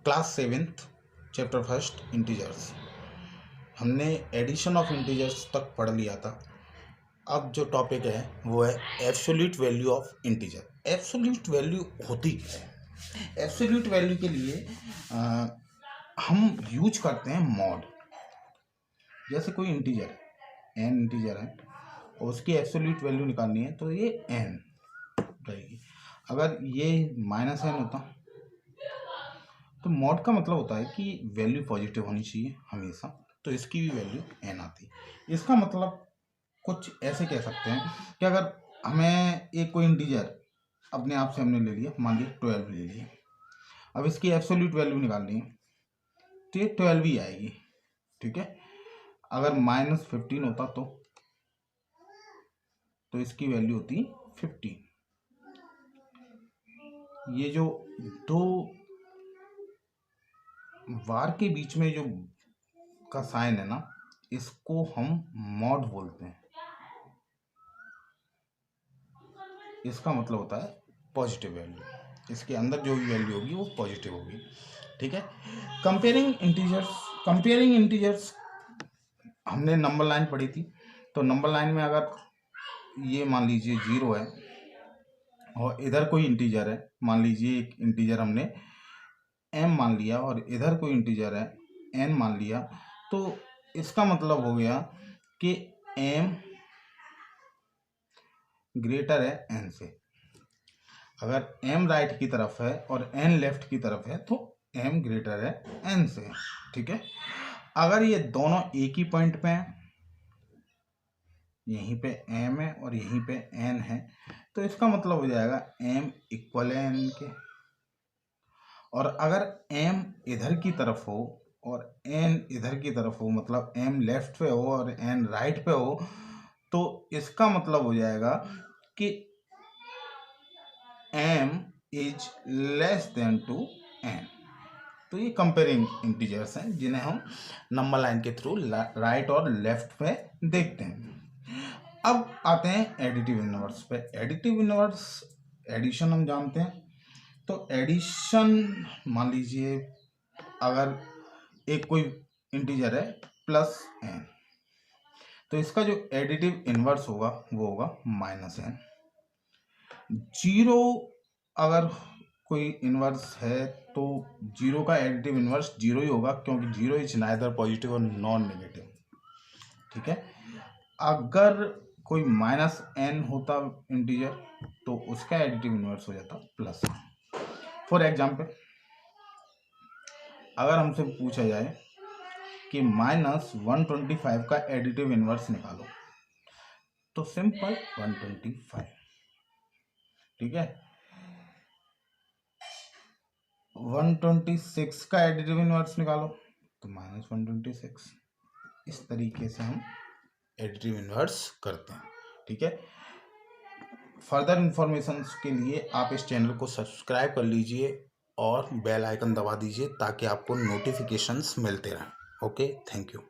Class 7th chapter first integers. हमने addition of integers तक पढ़ लिया था। अब जो टॉपिक है वो है absolute value of integer. Absolute value होती क्या है? एब्सोल्यूट वैल्यू के लिए हम यूज करते हैं मॉड। जैसे कोई इंटीजर एन इंटीजर है और उसकी एब्सोल्यूट वैल्यू निकालनी है तो ये एन रहेगी। अगर ये माइनस एन होता तो मॉड का मतलब होता है कि वैल्यू पॉजिटिव होनी चाहिए हमेशा, तो इसकी भी वैल्यू एन आती है। इसका मतलब कुछ ऐसे कह सकते हैं कि अगर हमें एक कोई इंटीजर अपने आप से हमने ले लिया, मान लीजिए 12 ले लिया, अब इसकी एब्सोल्यूट वैल्यू निकालनी है तो ये 12 ही आएगी। ठीक है, अगर -15 होता तो इसकी वैल्यू होती 15। ये जो दो वार के बीच में जो का साइन है ना, इसको हम मॉड बोलते हैं। इसका मतलब होता है पॉजिटिव वैल्यू, इसके अंदर जो भी वैल्यू होगी वो पॉजिटिव होगी। ठीक है, कंपेयरिंग इंटीजर्स हमने नंबर लाइन पढ़ी थी। तो नंबर लाइन में अगर ये मान लीजिए 0 है और इधर कोई इंटीजर है, मान लीजिए एक इंटीजर हमने m मान लिया और इधर कोई इंटीजर है n मान लिया, तो इसका मतलब हो गया कि m ग्रेटर है n से। अगर m राइट की तरफ है और n लेफ्ट की तरफ है तो m ग्रेटर है n से। ठीक है, अगर ये दोनों एक ही पॉइंट पे हैं, यहीं पे m है और यहीं पे n है, तो इसका मतलब हो जाएगा m इक्वल है n के। और अगर m इधर की तरफ हो और n इधर की तरफ हो, मतलब m लेफ्ट पे हो और n राइट पे हो, तो इसका मतलब हो जाएगा कि m is less than to n। तो ये कंपेयरिंग इंटीजर्स हैं जिन्हें हम नंबर लाइन के थ्रू राइट और लेफ्ट पे देखते हैं। अब आते हैं एडिटिव इनवर्स पे। एडिटिव इनवर्स एडिशन हम जानते हैं, तो एडिशन मान लीजिए अगर एक कोई इंटीजर है +n, तो इसका जो एडिटिव इनवर्स होगा वो होगा -n। 0 अगर कोई इनवर्स है तो 0 का एडिटिव इनवर्स 0 ही होगा, क्योंकि 0 इज नाइदर पॉजिटिव और नॉन नेगेटिव। ठीक है, अगर कोई -n होता इंटीजर तो उसका एडिटिव इनवर्स हो जाता +n। फॉर एग्जाम्पल, अगर हमसे पूछा जाए कि -125 का एडिटिव इनवर्स निकालो, तो सिंपल 125। ठीक है, 126 का एडिटिव इनवर्स निकालो तो -126। इस तरीके से हम एडिटिव इनवर्स करते हैं। ठीक है, फर्दर इंफॉर्मेशन के लिए आप इस चैनल को सब्सक्राइब कर लीजिए और बेल आइकन दबा दीजिए ताकि आपको नोटिफिकेशंस मिलते रहें। Okay, thank you.